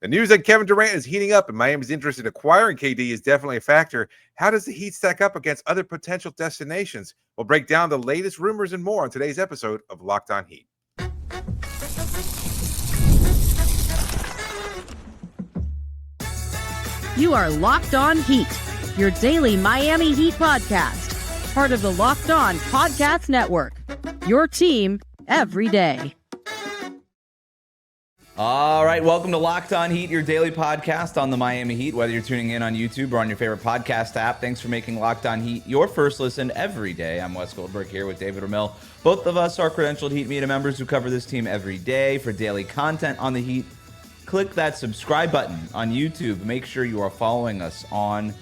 The news that Kevin Durant is heating up and Miami's interest in acquiring KD is definitely a factor. How does the Heat stack up against other potential destinations? We'll break down the latest rumors and more on today's episode of Locked On Heat. You are Locked On Heat, your daily Miami Heat podcast, part of the Locked On Podcast Network, your team every day. All right, welcome to Locked On Heat, your daily podcast on the Miami Heat, whether you're tuning in on YouTube or on your favorite podcast app. Thanks for making Locked On Heat your first listen every day. I'm Wes Goldberg here with David Ramil. Both of us are credentialed Heat media members who cover this team every day. For daily content on the Heat, click that subscribe button on YouTube. Make sure you are following us on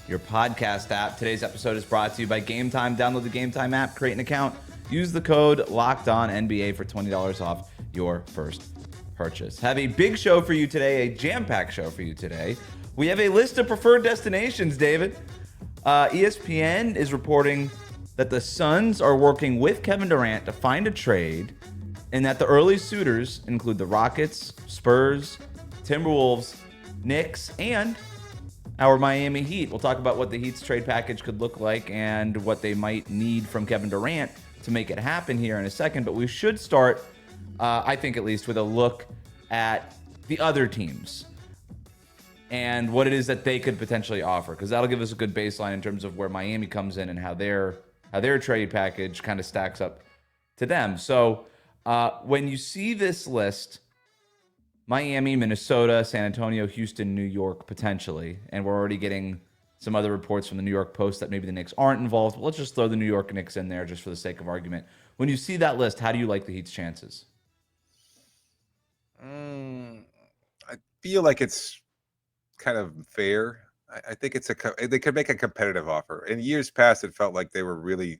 your podcast app. Today's episode is brought to you by Gametime. Download the Gametime app, create an account, use the code LOCKEDONNBA for $20 off your first purchase. Have a big show for you today, a jam-packed show for you today. We have a list of preferred destinations, David. ESPN is reporting that the Suns are working with Kevin Durant to find a trade, and that the early suitors include the Rockets, Spurs, Timberwolves, Knicks, and our Miami Heat. We'll talk about what the Heat's trade package could look like and what they might need from Kevin Durant to make it happen here in a second, but we should start I think at least with a look at the other teams and what it is that they could potentially offer, because that'll give us a good baseline in terms of where Miami comes in and how their trade package kind of stacks up to them. So when you see this list, Miami, Minnesota, San Antonio, Houston, New York, potentially, and we're already getting some other reports from the New York Post that maybe the Knicks aren't involved, but let's just throw the New York Knicks in there just for the sake of argument. When you see that list, how do you like the Heat's chances? I feel like it's kind of fair. I think they could make a competitive offer. In years past, it felt like they were really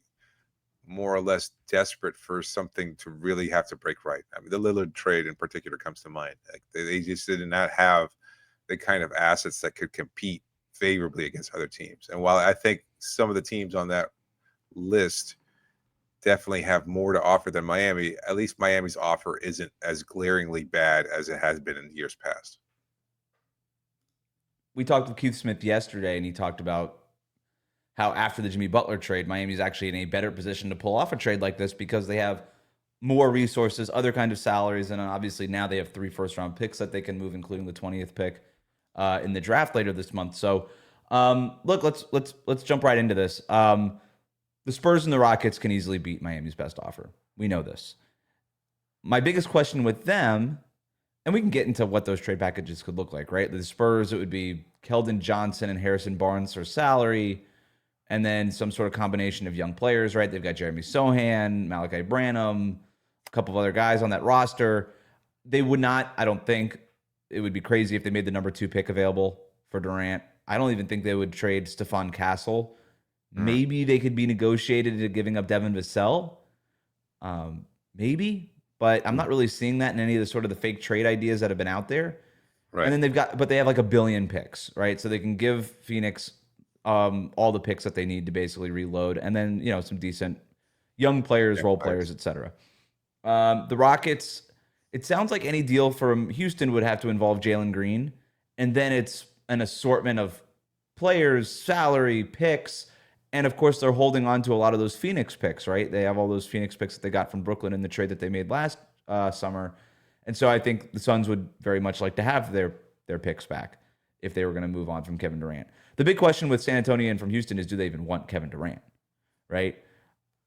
more or less desperate for something to really have to break right. I mean, the Lillard trade in particular comes to mind. Like they just did not have the kind of assets that could compete favorably against other teams. And while I think some of the teams on that list definitely have more to offer than Miami, at least Miami's offer isn't as glaringly bad as it has been in years past. We talked with Keith Smith yesterday, and he talked about how after the Jimmy Butler trade, Miami's actually in a better position to pull off a trade like this because they have more resources, other kind of salaries, and obviously now they have 3 first-round picks that they can move, including the 20th pick in the draft later this month. So, look, let's jump right into this. The Spurs and the Rockets can easily beat Miami's best offer. We know this. My biggest question with them, and we can get into what those trade packages could look like, right? The Spurs, it would be Keldon Johnson and Harrison Barnes for salary, and then some sort of combination of young players, right? They've got Jeremy Sohan, Malachi Branham, a couple of other guys on that roster. They would not, I don't think, it would be crazy if they made the number 2 pick available for Durant. I don't even think they would trade Stephon Castle. Maybe they could be negotiated into giving up Devin Vassell. Maybe, but I'm not really seeing that in any of the sort of the fake trade ideas that have been out there. Right. And then they have like 1 billion picks, right? So they can give Phoenix all the picks that they need to basically reload, and then some decent young players, role players, etc. The Rockets, it sounds like any deal from Houston would have to involve Jalen Green, and then it's an assortment of players, salary, picks. And, of course, they're holding on to a lot of those Phoenix picks, right? They have all those Phoenix picks that they got from Brooklyn in the trade that they made last summer. And so I think the Suns would very much like to have their picks back if they were going to move on from Kevin Durant. The big question with San Antonio and from Houston is, do they even want Kevin Durant, right?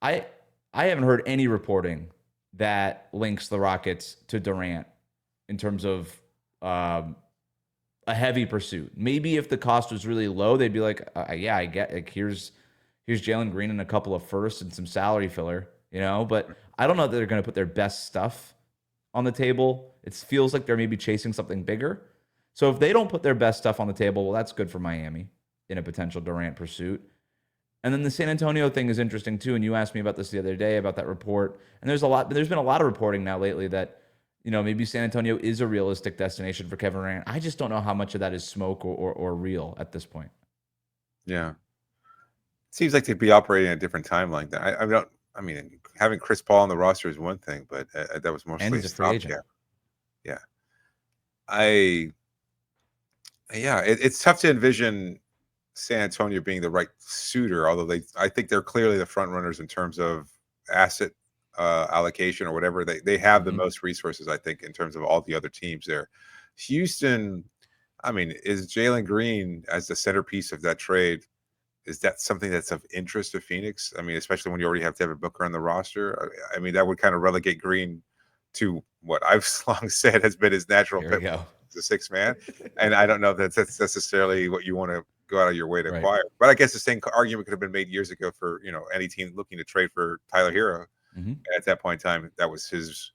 I haven't heard any reporting that links the Rockets to Durant in terms of a heavy pursuit. Maybe if the cost was really low, they'd be like, yeah, I get it. Here's Jalen Green and a couple of firsts and some salary filler, but I don't know that they're going to put their best stuff on the table. It feels like they're maybe chasing something bigger. So if they don't put their best stuff on the table, well, that's good for Miami in a potential Durant pursuit. And then the San Antonio thing is interesting too. And you asked me about this the other day about that report. And there's been a lot of reporting now lately that, maybe San Antonio is a realistic destination for Kevin Durant. I just don't know how much of that is smoke or real at this point. Yeah. Seems like they'd be operating a different timeline. I mean, having Chris Paul on the roster is one thing, but that was mostly and he's a free agent. Yeah. I Yeah, it's tough to envision San Antonio being the right suitor, although I think they're clearly the front runners in terms of asset allocation or whatever. They have the Mhm. most resources, I think, in terms of all the other teams there. Houston, I mean, is Jalen Green as the centerpiece of that trade? Is that something that's of interest to Phoenix? I mean, especially when you already have Devin Booker on the roster. I mean, that would kind of relegate Green to what I've long said has been his natural Here we pit go. the sixth man. And I don't know if that's necessarily what you want to go out of your way to Right. acquire. But I guess the same argument could have been made years ago for, any team looking to trade for Tyler Hero. Mhm. At that point in time, that was his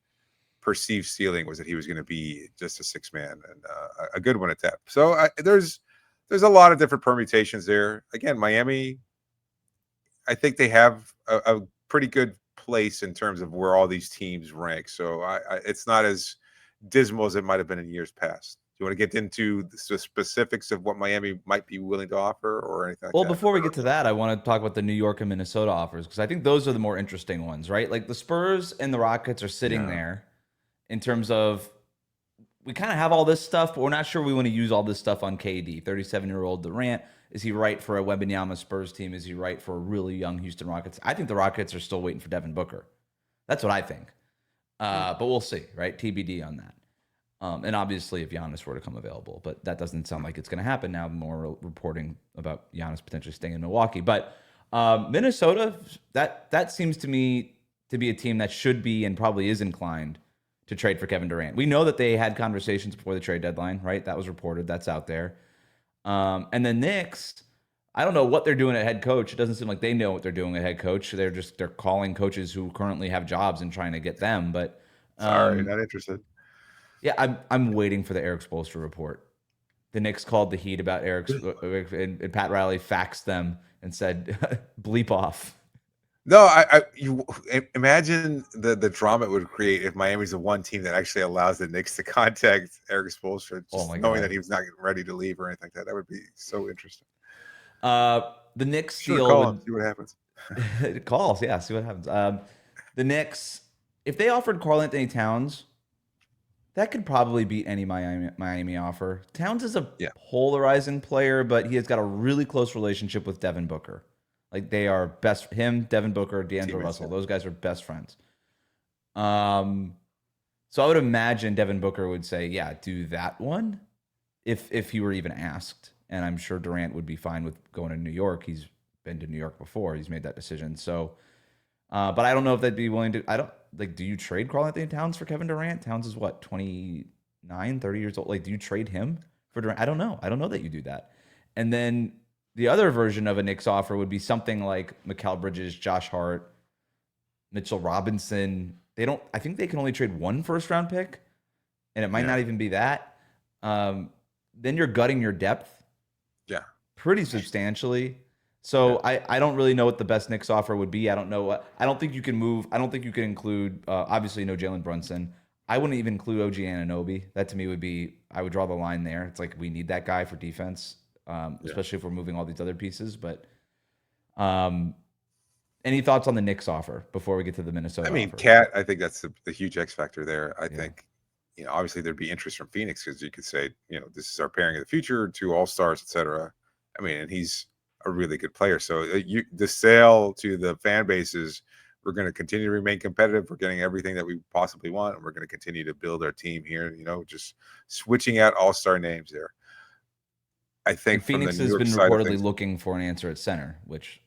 perceived ceiling, was that he was going to be just a six man, and a good one at that. So there's a lot of different permutations there. Again, Miami, I think they have a pretty good place in terms of where all these teams rank. So it's not as dismal as it might have been in years past. Do you want to get into the specifics of what Miami might be willing to offer or anything like Well, that? before we get to that, I want to talk about the New York and Minnesota offers because I think those are the more interesting ones, right? Like the Spurs and the Rockets are sitting Yeah. there in terms of we kind of have all this stuff, but we're not sure we want to use all this stuff on KD. 37-year-old Durant, is he right for a Wembanyama Spurs team? Is he right for a really young Houston Rockets? I think the Rockets are still waiting for Devin Booker. That's what I think. But we'll see, right? TBD on that. And obviously, if Giannis were to come available, but that doesn't sound like it's going to happen now. More reporting about Giannis potentially staying in Milwaukee, but Minnesota, that seems to me to be a team that should be and probably is inclined to trade for Kevin Durant. We know that they had conversations before the trade deadline, right? That was reported. That's out there. And the Knicks, I don't know what they're doing at head coach. It doesn't seem like they know what they're doing at head coach. They're calling coaches who currently have jobs and trying to get them. But Sorry, not interested. yeah, I'm waiting for the Eric Spoelstra report. The Knicks called the Heat about Eric, and Pat Riley faxed them and said, "Bleep off." No, you imagine the drama it would create if Miami's the one team that actually allows the Knicks to contact Eric Spoelstra, just knowing that he was not ready to leave or anything like that. That would be so interesting. The Knicks Sure, deal call would him, see what happens. calls, yeah, see what happens. The Knicks, if they offered Karl Anthony Towns, that could probably beat any Miami offer. Towns is a polarizing player, but he has got a really close relationship with Devin Booker. Like they are him, Devin Booker, D'Angelo Russell. Those guys are best friends. So I would imagine Devin Booker would say, yeah, do that one if he were even asked. And I'm sure Durant would be fine with going to New York. He's been to New York before. He's made that decision. So, but I don't know if they'd be willing to. I don't like. Do you trade Karl Anthony Towns for Kevin Durant? Towns is what, 29, 30 years old. Like, do you trade him for Durant? I don't know. I don't know that you do that. And then the other version of a Knicks offer would be something like Mikal Bridges, Josh Hart, Mitchell Robinson. I think they can only trade one first-round pick, and it might not even be that. Then you're gutting your depth. Yeah. Pretty substantially. So I don't really know what the best Knicks offer would be. I don't know what. I don't think you can move. I don't think you can include. Obviously, no Jalen Brunson. I wouldn't even include OG Anunoby. That to me would be. I would draw the line there. It's like we need that guy for defense, especially if we're moving all these other pieces. But any thoughts on the Knicks offer before we get to the Minnesota? I mean, offer? Cat. I think that's the huge X factor there. I think. Obviously there'd be interest from Phoenix because you could say, this is our pairing of the future, 2 all-stars, etc. I mean, and he's a really good player. So the sale to the fan bases, we're going to continue to remain competitive. We're getting everything that we possibly want, and we're going to continue to build our team here. Just switching out all-star names there. I think Phoenix has been reportedly looking for an answer at center, which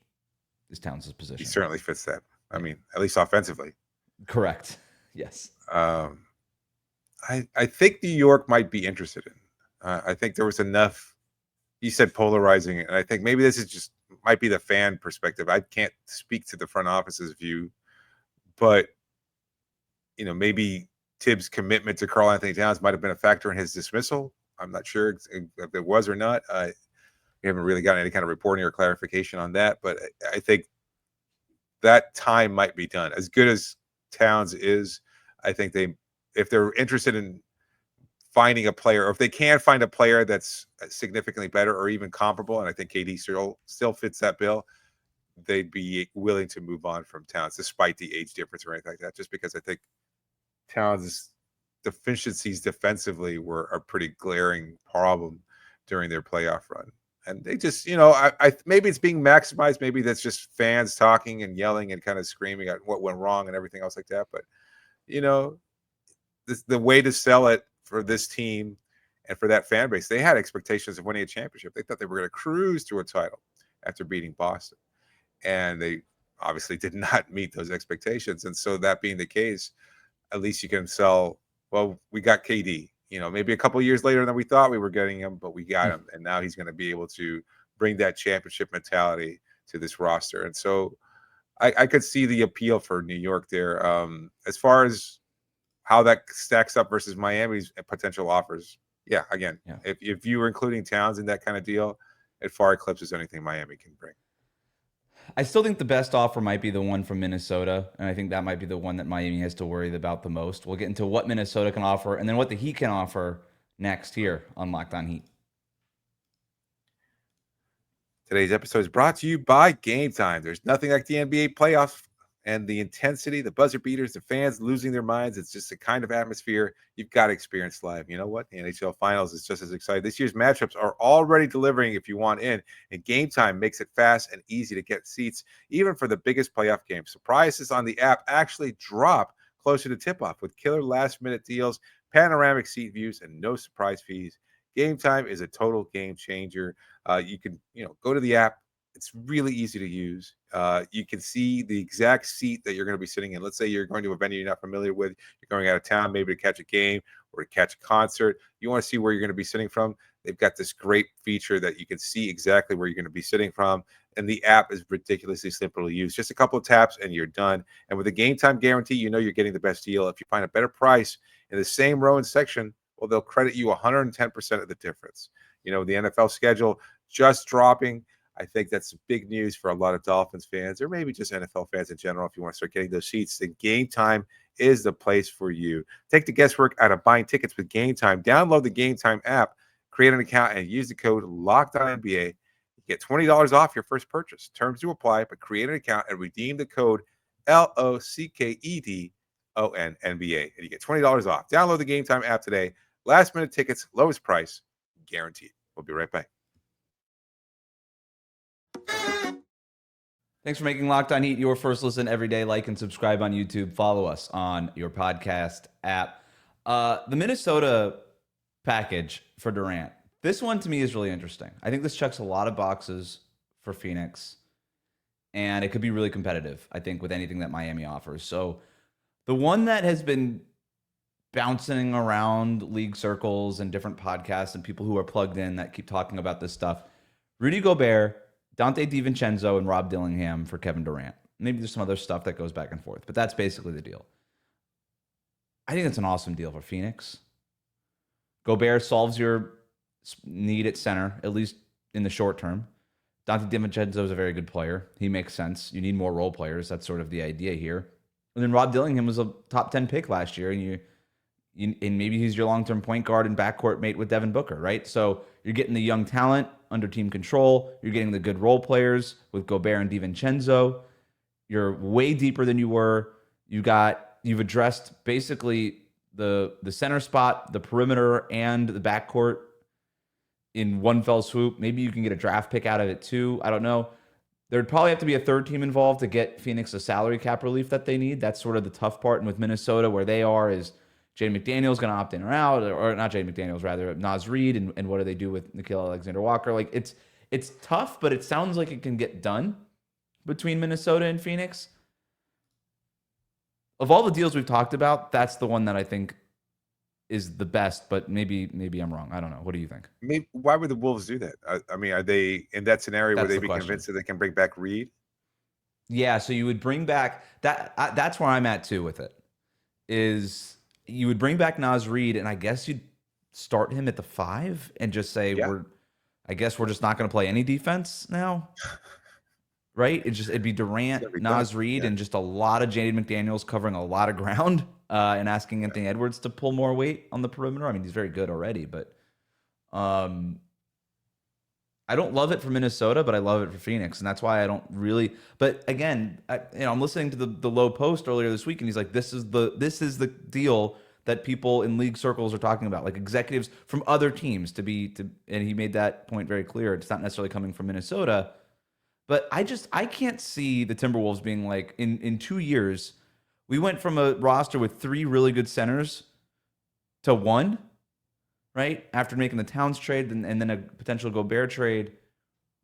is Towns' position. He certainly fits that. I mean, at least offensively. Correct. Yes. I think New York might be interested in. I think there was enough. You said polarizing, and I think maybe this is might be the fan perspective. I can't speak to the front office's view, but maybe Tibbs' commitment to Karl Anthony Towns might have been a factor in his dismissal. I'm not sure if it was or not. We haven't really gotten any kind of reporting or clarification on that, but I think that time might be done. As good as Towns is, I think if they're interested in finding a player, or if they can find a player that's significantly better or even comparable, and I think KD still fits that bill, they'd be willing to move on from Towns despite the age difference or anything like that, just because I think Towns' deficiencies defensively were a pretty glaring problem during their playoff run. And they just, I maybe it's being maximized. Maybe that's just fans talking and yelling and kind of screaming at what went wrong and everything else like that. But, you know, the way to sell it for this team and for that fan base, they had expectations of winning a championship. They thought they were going to cruise to a title after beating Boston. And they obviously did not meet those expectations. And so that being the case, at least you can sell, well, we got KD, maybe a couple of years later than we thought we were getting him, but we got him. And now he's going to be able to bring that championship mentality to this roster. And so I could see the appeal for New York there. As far as how that stacks up versus Miami's potential offers, if you were including Towns in that kind of deal, it far eclipses anything Miami can bring. I still think the best offer might be the one from Minnesota, and I think that might be the one that Miami has to worry about the most. We'll get into what Minnesota can offer and then what the Heat can offer next here on Locked On Heat. Today's episode is brought to you by Gametime. There's nothing like the NBA playoffs and the intensity, the buzzer beaters, the fans losing their minds. It's just a kind of atmosphere you've got to experience live. You know what? The NHL Finals is just as exciting. This year's matchups are already delivering if you want in, and Gametime makes it fast and easy to get seats, even for the biggest playoff games. So prices on the app actually drop closer to tip-off with killer last-minute deals, panoramic seat views, and no surprise fees. Gametime is a total game changer. You can, go to the app. It's really easy to use. You can see the exact seat that you're going to be sitting in. Let's say you're going to a venue you're not familiar with. You're going out of town, maybe to catch a game or to catch a concert. You want to see where you're going to be sitting from. They've got this great feature that you can see exactly where you're going to be sitting from. And the app is ridiculously simple to use. Just a couple of taps and you're done. And with a Gametime guarantee, you're getting the best deal. If you find a better price in the same row and section, well, they'll credit you 110% of the difference. The NFL schedule just dropping. I think that's big news for a lot of Dolphins fans, or maybe just NFL fans in general. If you want to start getting those seats, then Gametime is the place for you. Take the guesswork out of buying tickets with Gametime. Download the Gametime app, create an account, and use the code LOCKEDONNBA. You get $20 off your first purchase. Terms do apply, but create an account and redeem the code LOCKEDONNBA, and you get $20 off. Download the Gametime app today. Last-minute tickets, lowest price, guaranteed. We'll be right back. Thanks for making Locked On Heat your first listen every day. Like and subscribe on YouTube. Follow us on your podcast app. The Minnesota package for Durant. This one to me is really interesting. I think this checks a lot of boxes for Phoenix, and it could be really competitive, I think, with anything that Miami offers. So the one that has been bouncing around league circles and different podcasts and people who are plugged in that keep talking about this stuff, Rudy Gobert, Dante DiVincenzo, and Rob Dillingham for Kevin Durant. Maybe there's some other stuff that goes back and forth, but that's basically the deal. I think it's an awesome deal for Phoenix. Gobert solves your need at center, at least in the short term. Dante DiVincenzo is a very good player. He makes sense. You need more role players. That's sort of the idea here. And then Rob Dillingham was a top 10 pick last year, and and maybe he's your long-term point guard and backcourt mate with Devin Booker, right? So you're getting the young talent under team control. You're getting the good role players with Gobert and DiVincenzo. You're way deeper than you were. You've addressed basically the center spot, the perimeter, and the backcourt in one fell swoop. Maybe you can get a draft pick out of it too. I don't know. There'd probably have to be a third team involved to get Phoenix the salary cap relief that they need. That's sort of the tough part. And with Minnesota, where they are, is Jaden McDaniels going to opt in or out, or not Jaden McDaniels, rather Naz Reid, and what do they do with Nickeil Alexander-Walker? Like it's tough, but it sounds like it can get done between Minnesota and Phoenix. Of all the deals we've talked about, that's the one that I think is the best, but maybe I'm wrong. I don't know. What do you think? Why would the Wolves do that? I mean, are they in that scenario where they'd be convinced that they can bring back Reid? Yeah, so you would bring back that. That's where I'm at too with it. Is you would bring back Naz Reid, and I guess you'd start him at the 5 and just say we're just not going to play any defense now, right? It'd be Durant, Naz Reid, and just a lot of Jaden McDaniels covering a lot of ground and asking Anthony Edwards to pull more weight on the perimeter. I mean, he's very good already, but I don't love it for Minnesota, but I love it for Phoenix, and that's why I don't really. But again, I'm listening to the Low Post earlier this week, and he's like, "This is the deal that people in league circles are talking about, like executives from other teams and he made that point very clear. It's not necessarily coming from Minnesota, but I can't see the Timberwolves being like in 2 years, we went from a roster with 3 really good centers to 1, right? After making the Towns trade and then a potential Gobert trade.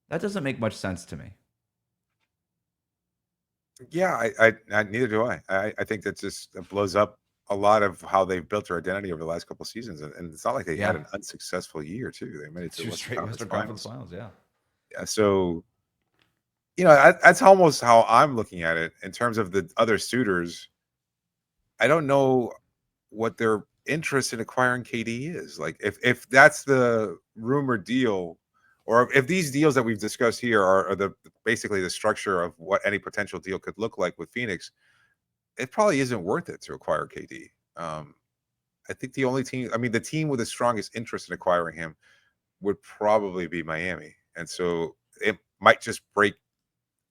That doesn't make much sense to me. Yeah, I neither do I. I think that just blows up a lot of how they've built their identity over the last couple of seasons, and it's not like they had an unsuccessful year too. They made it to Two the straight Western Conference Finals. Yeah. Yeah, so that's almost how I'm looking at it in terms of the other suitors. I don't know what their interest in acquiring KD is. Like, if that's the rumored deal, or if these deals that we've discussed here are basically the structure of what any potential deal could look like with Phoenix, it probably isn't worth it to acquire KD. I think the only team, the team with the strongest interest in acquiring him would probably be Miami. And so it might just break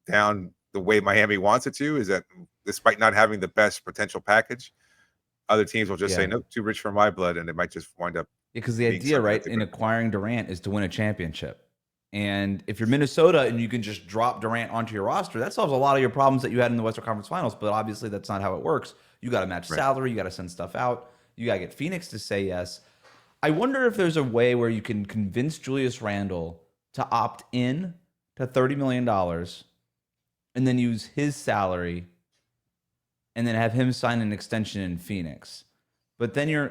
down the way Miami wants it to, is that despite not having the best potential package, other teams will just say, nope, too rich for my blood. And it might just wind up. Because the idea, right, in acquiring Durant is to win a championship. And if you're Minnesota and you can just drop Durant onto your roster, that solves a lot of your problems that you had in the Western Conference Finals. But obviously, that's not how it works. You got to match salary. You got to send stuff out. You got to get Phoenix to say yes. I wonder if there's a way where you can convince Julius Randle to opt in to $30 million and then use his salary and then have him sign an extension in Phoenix. But then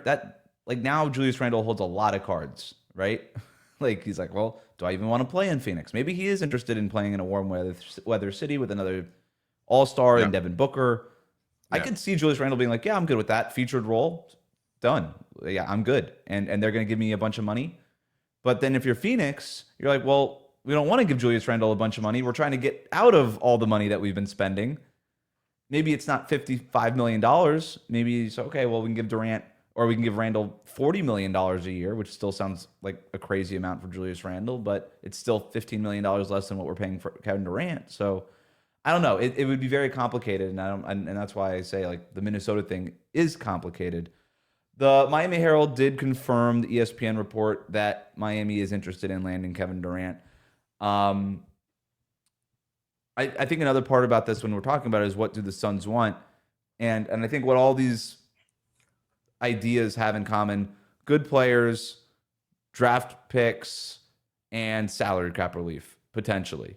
now Julius Randle holds a lot of cards, right? Like, he's like, well, do I even want to play in Phoenix? Maybe he is interested in playing in a warm weather city with another all-star and Devin Booker. I could see Julius Randle being like, yeah, I'm good with that. Featured role, done. Yeah, I'm good. And they're going to give me a bunch of money. But then if you're Phoenix, you're like, well, we don't want to give Julius Randle a bunch of money. We're trying to get out of all the money that we've been spending. Maybe it's not $55 million. Maybe it's okay, well, we can give Durant or we can give Randle $40 million a year, which still sounds like a crazy amount for Julius Randle, but it's still $15 million less than what we're paying for Kevin Durant. So I don't know. It would be very complicated, and that's why I say like the Minnesota thing is complicated. The Miami Herald did confirm the ESPN report that Miami is interested in landing Kevin Durant. I think another part about this when we're talking about it is what do the Suns want? And I think what all these ideas have in common: good players, draft picks, and salary cap relief, potentially.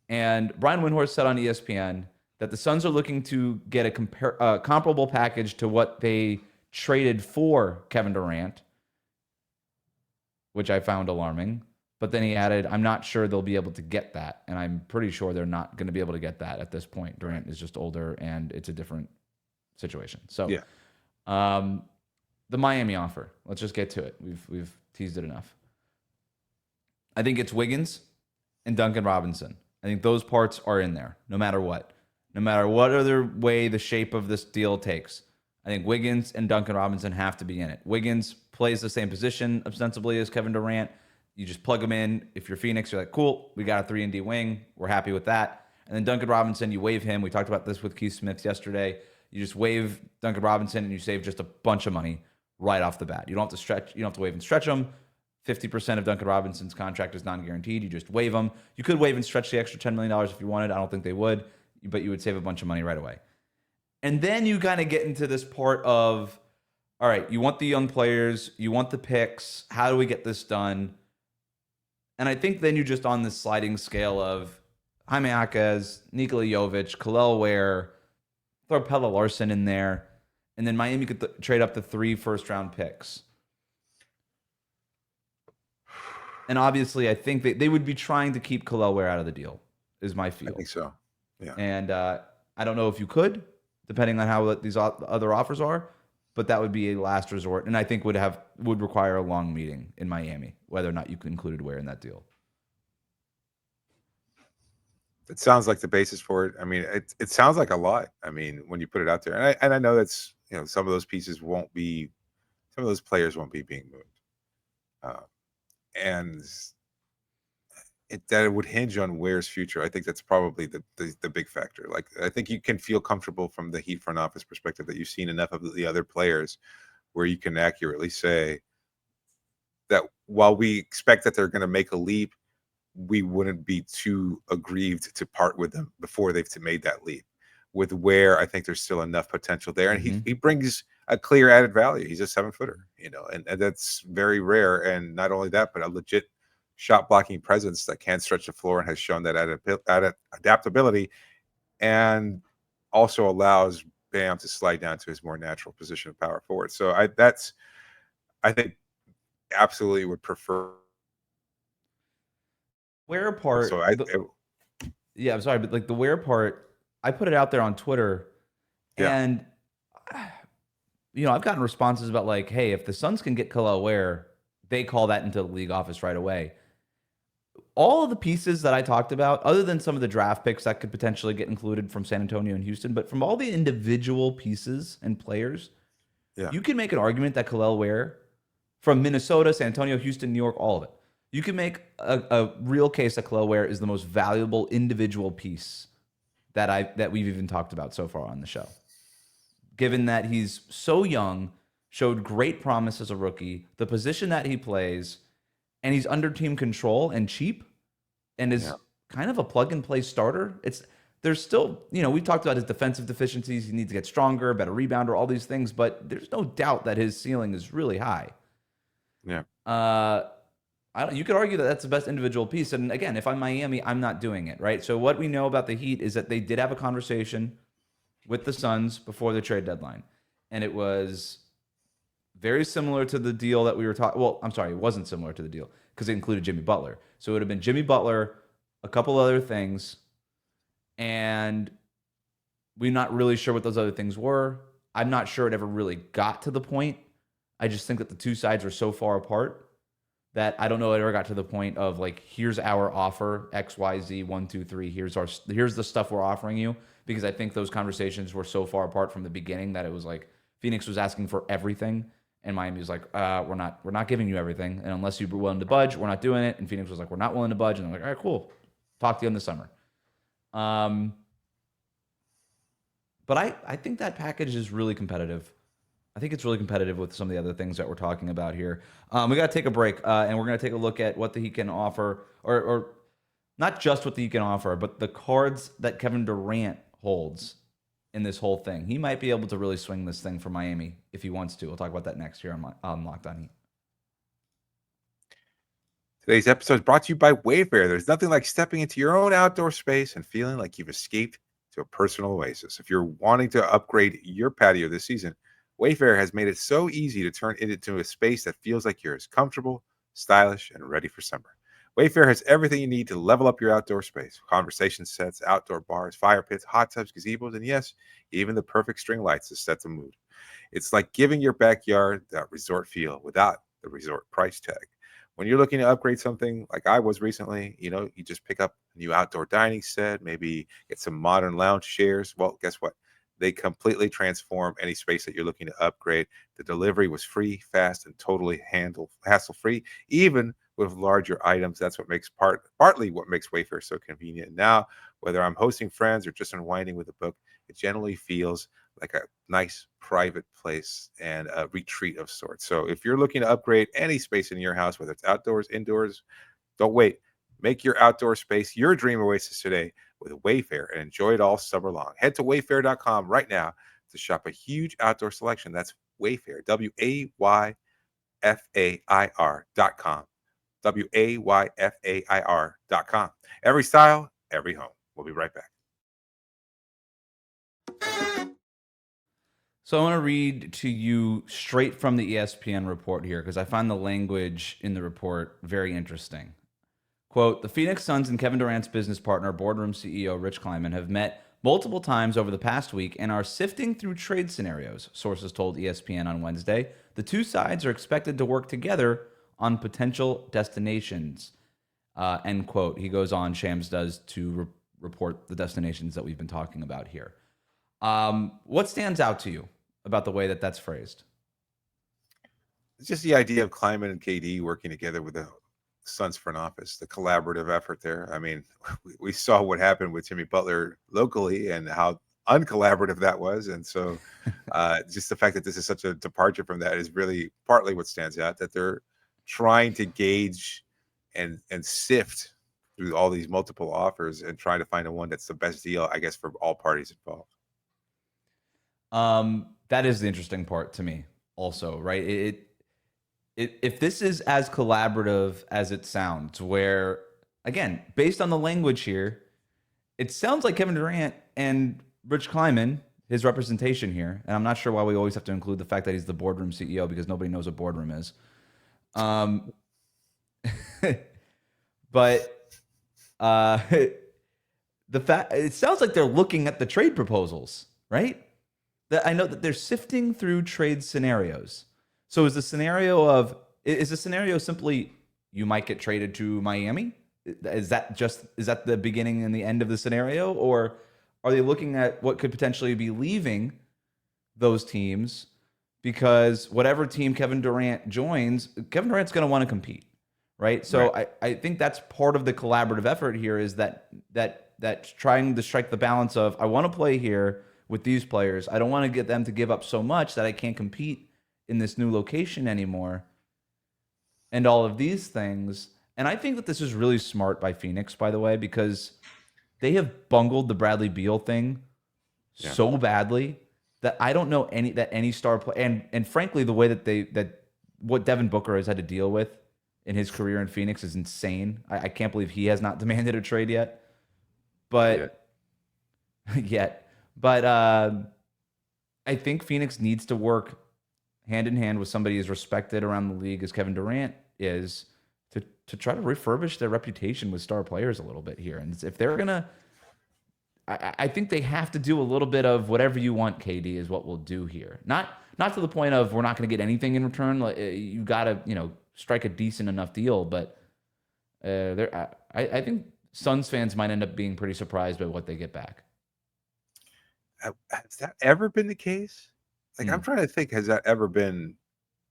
And Brian Windhorst said on ESPN that the Suns are looking to get a comparable package to what they traded for Kevin Durant, which I found alarming. But then he added, I'm not sure they'll be able to get that. And I'm pretty sure they're not going to be able to get that at this point. Durant is just older and it's a different situation. So the Miami offer, let's just get to it. We've teased it enough. I think it's Wiggins and Duncan Robinson. I think those parts are in there, no matter what. No matter what other way the shape of this deal takes. I think Wiggins and Duncan Robinson have to be in it. Wiggins plays the same position, ostensibly, as Kevin Durant. You just plug him in. If you're Phoenix, you're like, cool, we got a 3-and-D wing. We're happy with that. And then Duncan Robinson, you waive him. We talked about this with Keith Smith yesterday. You just waive Duncan Robinson and you save just a bunch of money right off the bat. You don't have to stretch. You don't have to waive and stretch him. 50% of Duncan Robinson's contract is non-guaranteed. You just waive him. You could waive and stretch the extra $10 million if you wanted. I don't think they would, but you would save a bunch of money right away. And then you kind of get into this part of, all right, you want the young players, you want the picks. How do we get this done? And I think then you're just on this sliding scale of Jaime Jaquez, Nikola Jovic, Kel'el Ware, throw Pelle Larson in there, and then Miami could trade up to 3 first-round picks. And obviously, I think they would be trying to keep Kel'el Ware out of the deal, is my feel. I think so, yeah. And I don't know if you could, depending on how these other offers are, but that would be a last resort, and I think would require a long meeting in Miami, whether or not you included Ware in that deal. It sounds like the basis for it. I mean, it sounds like a lot. I mean, when you put it out there, and I know that's, some of those pieces won't be, some of those players won't be being moved, and that it would hinge on Ware's future. I think that's probably the big factor. Like, I think you can feel comfortable from the Heat front office perspective that you've seen enough of the other players where you can accurately say that while we expect that they're going to make a leap, we wouldn't be too aggrieved to part with them before they've made that leap. With Ware, I think there's still enough potential there, and he brings a clear added value. He's a 7-footer, and that's very rare. And not only that, but a legit shot blocking presence that can stretch the floor and has shown that adaptability, and also allows Bam to slide down to his more natural position of power forward. So I think absolutely would prefer. Ware part. So yeah, I'm sorry, but like the Ware part, I put it out there on Twitter, and I've gotten responses about like, hey, if the Suns can get Kel'el Ware, they call that into the league office right away. All of the pieces that I talked about, other than some of the draft picks that could potentially get included from San Antonio and Houston, but from all the individual pieces and players, you can make an argument that Kel'el Ware from Minnesota, San Antonio, Houston, New York, all of it, you can make a real case that Kel'el Ware is the most valuable individual piece that we've even talked about so far on the show. Given that he's so young, showed great promise as a rookie, the position that he plays, and he's under team control and cheap, and is kind of a plug-and-play starter. There's still, we've talked about his defensive deficiencies. He needs to get stronger, better rebounder, all these things, but there's no doubt that his ceiling is really high. Yeah. You could argue that that's the best individual piece. And again, if I'm Miami, I'm not doing it, right? So what we know about the Heat is that they did have a conversation with the Suns before the trade deadline. And it was very similar to the deal that we were talking. Well, I'm sorry, it wasn't similar to the deal because it included Jimmy Butler. So it would have been Jimmy Butler, a couple other things, and we're not really sure what those other things were. I'm not sure it ever really got to the point. I just think that the two sides were so far apart that I don't know it ever got to the point of like, here's our offer, X, Y, Z, 1, 2, 3. Here's the stuff we're offering you. Because I think those conversations were so far apart from the beginning that it was like Phoenix was asking for everything, and Miami was like, we're not giving you everything, and unless you're willing to budge, we're not doing it. And Phoenix was like, we're not willing to budge, and I'm like, all right, cool, talk to you in the summer. But I think that package is really competitive. I think it's really competitive with some of the other things that we're talking about here. We got to take a break, and we're going to take a look at what the Heat can offer, or not just what the Heat can offer, but the cards that Kevin Durant holds in this whole thing. He might be able to really swing this thing for Miami if he wants to. We'll talk about that next here on Locked On Heat. Today's episode is brought to you by WayFair. There's nothing like stepping into your own outdoor space and feeling like you've escaped to a personal oasis. If you're wanting to upgrade your patio this season, WayFair has made it so easy to turn it into a space that feels like yours, comfortable, stylish, and ready for summer. WayFair has everything you need to level up your outdoor space. Conversation sets, outdoor bars, fire pits, hot tubs, gazebos, and yes, even the perfect string lights to set the mood. It's like giving your backyard that resort feel without the resort price tag. When you're looking to upgrade something like I was recently, you just pick up a new outdoor dining set, maybe get some modern lounge chairs. Well, guess what? They completely transform any space that you're looking to upgrade. The delivery was free, fast, and totally hassle-free, even with larger items. That's what makes partly what makes WayFair so convenient. Now, whether I'm hosting friends or just unwinding with a book, it generally feels like a nice private place and a retreat of sorts. So if you're looking to upgrade any space in your house, whether it's outdoors, indoors, don't wait. Make your outdoor space your dream oasis today with WayFair and enjoy it all summer long. Head to wayfair.com right now to shop a huge outdoor selection. That's WayFair, WayFair.com. WayFair.com. Every style, every home. We'll be right back. So I want to read to you straight from the ESPN report here because I find the language in the report very interesting. Quote, the Phoenix Suns and Kevin Durant's business partner, boardroom CEO Rich Kleiman, have met multiple times over the past week and are sifting through trade scenarios, sources told ESPN on Wednesday. The two sides are expected to work together on potential destinations, end quote. He goes on, Shams does, to report the destinations that we've been talking about here. What stands out to you about the way that that's phrased? It's just the idea of Kleiman and KD working together with the Suns front office, the collaborative effort there. I mean, we saw what happened with Jimmy Butler locally and how uncollaborative that was. And so just the fact that this is such a departure from that is really partly what stands out, that they're trying to gauge and sift through all these multiple offers and trying to find the one that's the best deal, I guess, for all parties involved. That is the interesting part to me also, right? If this is as collaborative as it sounds, where, again, based on the language here, it sounds like Kevin Durant and Rich Kleiman, his representation here, and I'm not sure why we always have to include the fact that he's the boardroom CEO, because nobody knows what boardroom is. But the fact, it sounds like they're looking at the trade proposals, right? That I know that they're sifting through trade scenarios. So is the scenario simply you might get traded to Miami? Is that the beginning and the end of the scenario, or are they looking at what could potentially be leaving those teams? Because whatever team Kevin Durant joins, Kevin Durant's going to want to compete, right? So right. I think that's part of the collaborative effort here, is that trying to strike the balance of, I want to play here with these players. I don't want to get them to give up so much that I can't compete in this new location anymore, and all of these things. And I think that this is really smart by Phoenix, by the way, because they have bungled the Bradley Beal thing so badly that I don't know any star player, and frankly, the way that what Devin Booker has had to deal with in his career in Phoenix is insane. I can't believe he has not demanded a trade yet. But I think Phoenix needs to work hand in hand with somebody as respected around the league as Kevin Durant is, to try to refurbish their reputation with star players a little bit here. And if they're gonna, I think they have to do a little bit of whatever you want, KD, is what we'll do here. Not to the point of we're not going to get anything in return. Like, you got to strike a decent enough deal. But I think Suns fans might end up being pretty surprised by what they get back. Has that ever been the case? Like, I'm trying to think, has that ever been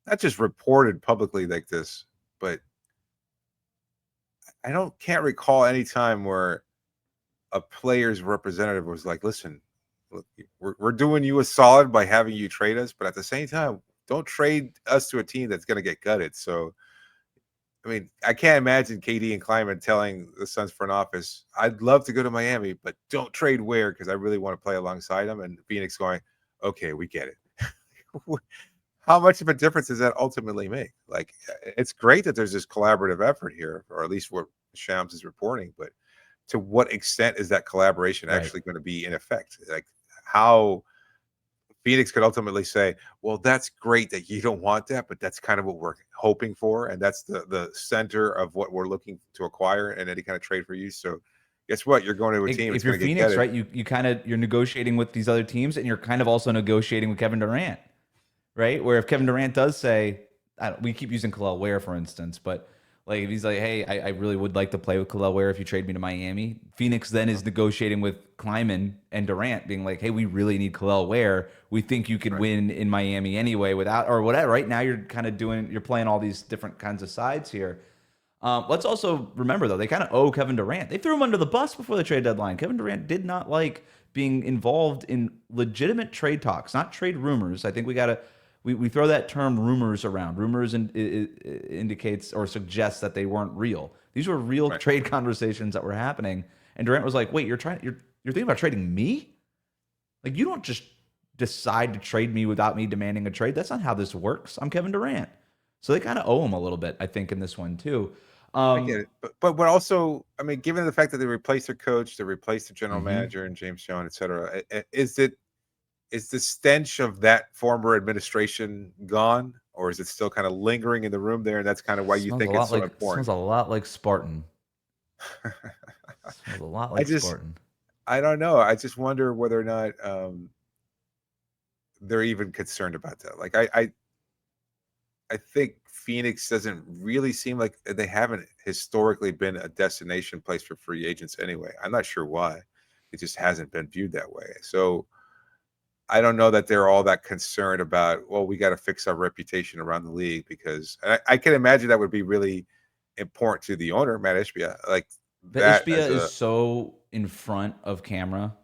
not just reported publicly like this, but I can't recall any time where a player's representative was like, listen, look, we're doing you a solid by having you trade us, but at the same time, don't trade us to a team that's going to get gutted. So, I mean, I can't imagine KD and Kleiman telling the Suns front office, I'd love to go to Miami, but don't trade Ware because I really want to play alongside him. And Phoenix going, okay, we get it. How much of a difference does that ultimately make? Like, it's great that there's this collaborative effort here, or at least what Shams is reporting, but to what extent is that collaboration actually going to be in effect? Like, how Phoenix could ultimately say, well, that's great that you don't want that, but that's kind of what we're hoping for. And that's the center of what we're looking to acquire in any kind of trade for you. So guess what? You're going to a team. If you're Phoenix, right, you're negotiating with these other teams, and you're kind of also negotiating with Kevin Durant, right? Where if Kevin Durant does say, we keep using Kel'el Ware, for instance, but like if he's like, hey, I really would like to play with Kel'el Ware if you trade me to Miami, Phoenix then is negotiating with Kleiman and Durant, being like, hey, we really need Kel'el Ware. We think you could win in Miami anyway without, or whatever. Right now, you're kind of you're playing all these different kinds of sides here. Let's also remember, though, they kind of owe Kevin Durant. They threw him under the bus before the trade deadline. Kevin Durant did not like being involved in legitimate trade talks, not trade rumors. I think we throw that term rumors around. Rumors indicates or suggests that they weren't real. These were real trade conversations that were happening. And Durant was like, wait, you're thinking about trading me? Like, you don't just decide to trade me without me demanding a trade. That's not how this works. I'm Kevin Durant. So they kind of owe him a little bit, I think, in this one too. I get it. But also, I mean, given the fact that they replaced their coach, they replaced the general manager and James Jones, et cetera, is the stench of that former administration gone, or is it still kind of lingering in the room there? And that's kind of why you think it's so important. Smells a lot like Spartan. Smells a lot like Spartan. I don't know. I just wonder whether or not they're even concerned about that. Like, I think Phoenix doesn't really seem like, they haven't historically been a destination place for free agents anyway. I'm not sure why. It just hasn't been viewed that way. So I don't know that they're all that concerned about, well, we got to fix our reputation around the league, because I can imagine that would be really important to the owner, Matt Ishbia. Like, Ishbia is so in front of camera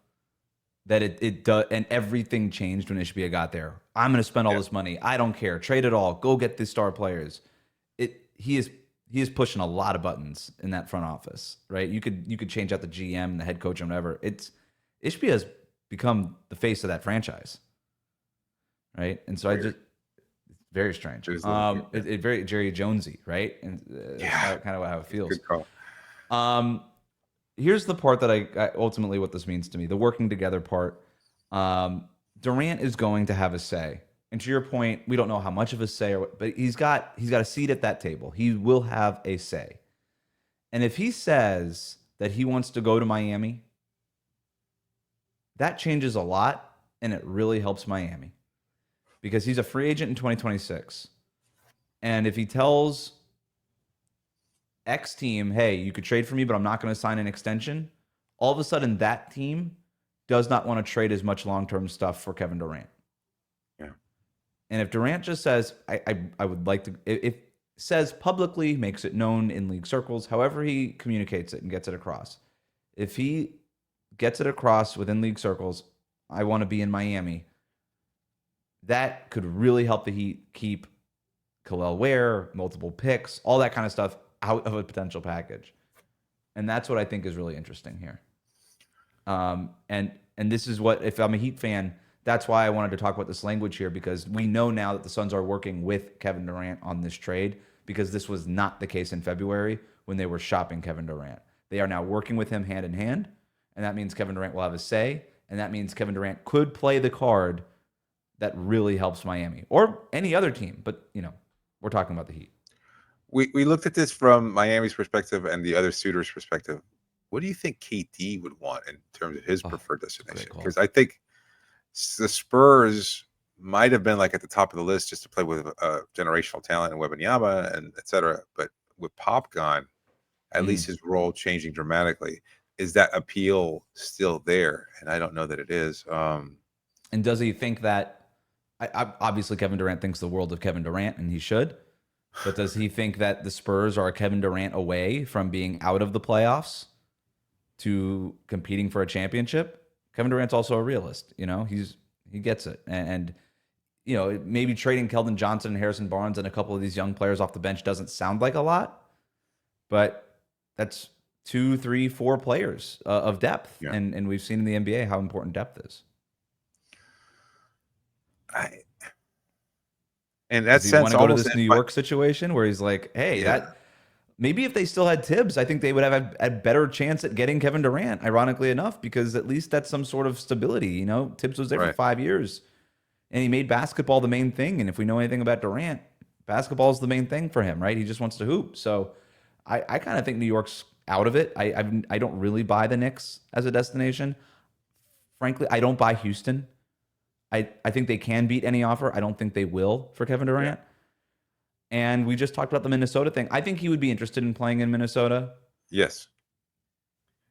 that it does, and everything changed when Ishbia got there. I'm going to spend all this money. I don't care. Trade it all. Go get the star players. He is pushing a lot of buttons in that front office, right? You could change out the GM, the head coach, and whatever. Ishbia has become the face of that franchise, right? And so Weird. very strange. It is a little weird, It very Jerry Jonesy, right? And that's kind of how it feels. Good call. Here's the part that I ultimately what this means to me, the working together part. Durant is going to have a say. And to your point, we don't know how much of a say, but he's got a seat at that table. He will have a say. And if he says that he wants to go to Miami, that changes a lot, and it really helps Miami because he's a free agent in 2026. And if he tells X team, hey, you could trade for me, but I'm not going to sign an extension, all of a sudden that team does not want to trade as much long-term stuff for Kevin Durant. Yeah. And if Durant just says, I would like to, if says publicly, makes it known in league circles, however he communicates it and gets it across, if he gets it across within league circles, I want to be in Miami, that could really help the Heat keep Kel'el Ware, multiple picks, all that kind of stuff out of a potential package. And that's what I think is really interesting here. And this is what, if I'm a Heat fan, that's why I wanted to talk about this language here, because we know now that the Suns are working with Kevin Durant on this trade, because this was not the case in February when they were shopping Kevin Durant. They are now working with him hand in hand, and that means Kevin Durant will have a say, and that means Kevin Durant could play the card that really helps Miami or any other team. But, we're talking about the Heat. We looked at this from Miami's perspective and the other suitors' perspective. What do you think KD would want in terms of his preferred destination? Because I think the Spurs might have been like at the top of the list just to play with generational talent and Wembanyama and et cetera. But with Pop gone, at least his role changing dramatically. Is that appeal still there? And I don't know that it is. And does he think that? Obviously, Kevin Durant thinks the world of Kevin Durant, and he should. But does he think that the Spurs are Kevin Durant away from being out of the playoffs to competing for a championship? Kevin Durant's also a realist. He gets it. And maybe trading Keldon Johnson and Harrison Barnes and a couple of these young players off the bench doesn't sound like a lot, but that's 2, 3, 4 players of depth. Yeah. And we've seen in the NBA how important depth is. And that sense, sense, want to go to this New York situation where he's like, hey, that maybe if they still had Tibbs, I think they would have a better chance at getting Kevin Durant, ironically enough, because at least that's some sort of stability. Tibbs was there for 5 years, and he made basketball the main thing. And if we know anything about Durant, basketball is the main thing for him, right? He just wants to hoop. So I kind of think New York's out of it. I don't really buy the Knicks as a destination. Frankly, I don't buy Houston. I think they can beat any offer. I don't think they will for Kevin Durant. Yeah. And we just talked about the Minnesota thing. I think he would be interested in playing in Minnesota. Yes.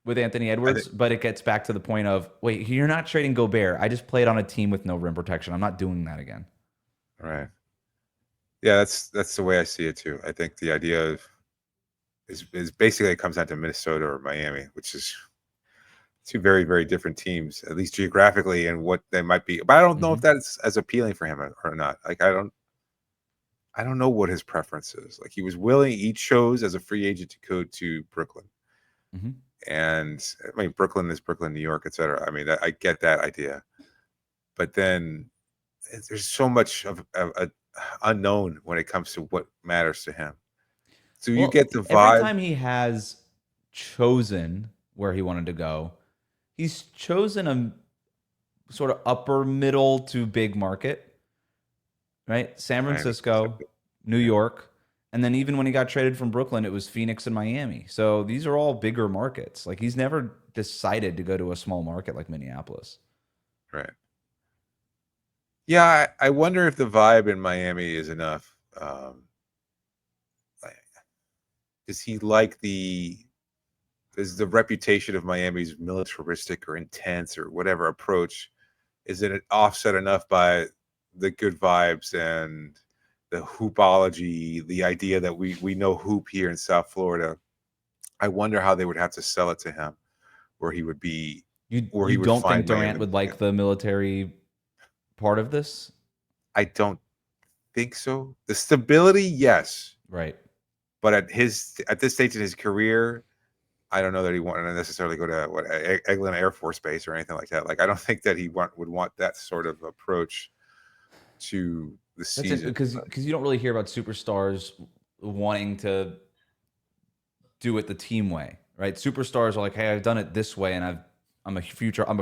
With Anthony Edwards, but it gets back to the point of, wait, you're not trading Gobert. I just played on a team with no rim protection. I'm not doing that again. Right. Yeah, that's the way I see it too. I think the idea of is basically it comes down to Minnesota or Miami, which is two very, very different teams, at least geographically and what they might be. But I don't know if that's as appealing for him or not. Like I don't know what his preference is. Like he chose as a free agent to go to Brooklyn. And I mean, Brooklyn is Brooklyn, New York, et cetera. I mean, I get that idea. But then there's so much of a unknown when it comes to what matters to him. So you get the vibe. Every time he has chosen where he wanted to go, he's chosen a sort of upper middle to big market, right? San Francisco, New York. And then even when he got traded from Brooklyn, it was Phoenix and Miami. So these are all bigger markets. Like he's never decided to go to a small market like Minneapolis. Right. Yeah, I wonder if the vibe in Miami is enough. Does he like is the reputation of Miami's militaristic or intense or whatever approach? Is it offset enough by the good vibes and the hoopology, the idea that we know hoop here in South Florida? I wonder how they would have to sell it to him, where he would be. or he You would don't find think Durant Miami. would like the military part of this? I don't think so. The stability, yes, Right. but at this stage in his career, I don't know that he wanted to necessarily go to Eglin Air Force Base or anything like that. Like, I don't think that he would want that sort of approach to the That's season. because you don't really hear about superstars wanting to do it the team way, right? Superstars are like, hey, I've done it this way, and I'm a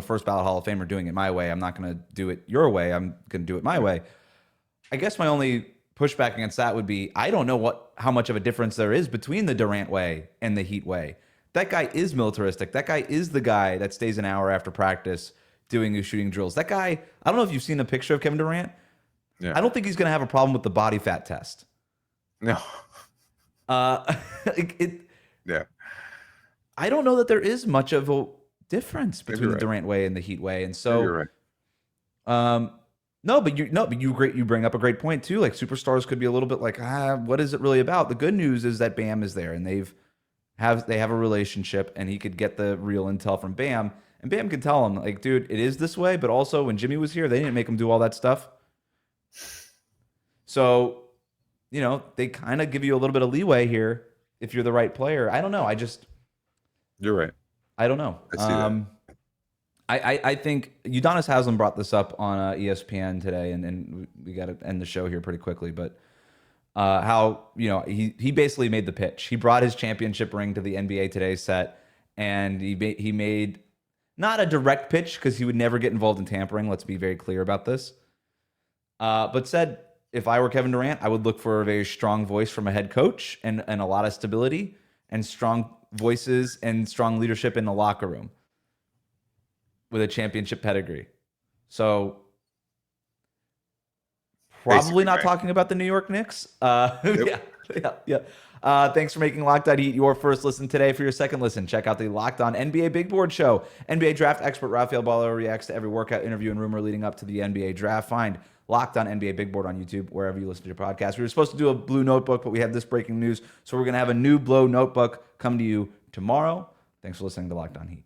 first ballot Hall of Famer doing it my way. I'm not going to do it your way. I'm going to do it my way. I guess my only pushback against that would be I don't know how much of a difference there is between the Durant way and the Heat way. That guy is militaristic. That guy is the guy that stays an hour after practice doing his shooting drills. That guy, I don't know if you've seen a picture of Kevin Durant. Yeah. I don't think he's going to have a problem with the body fat test. No. Yeah. I don't know that there is much of a difference between the right. Durant way and the Heat way, and so You're right. you bring up a great point too. Like superstars could be a little bit like, what is it really about? The good news is that Bam is there, and they have a relationship, and he could get the real intel from Bam, and Bam can tell him like, dude, it is this way, but also when Jimmy was here, they didn't make him do all that stuff. So, they kind of give you a little bit of leeway here if you're the right player. I don't know. You're right. I don't know. I see that. I think Udonis Haslem brought this up on ESPN today, and we got to end the show here pretty quickly. But how he basically made the pitch. He brought his championship ring to the NBA Today set, and he made not a direct pitch because he would never get involved in tampering. Let's be very clear about this. But said, if I were Kevin Durant, I would look for a very strong voice from a head coach and a lot of stability and strong voices and strong leadership in the locker room with a championship pedigree. So probably Basically, not right. talking about the New York Knicks. Yep. Yeah. Thanks for making Locked On Heat your first listen today. For your second listen, check out the Locked On NBA Big Board Show. NBA draft expert Rafael Ballo reacts to every workout, interview, and rumor leading up to the NBA draft. Find Locked On NBA Big Board on YouTube, wherever you listen to your podcast. We were supposed to do a blue notebook, but we had this breaking news, so we're going to have a new blue notebook come to you tomorrow. Thanks for listening to Locked On Heat.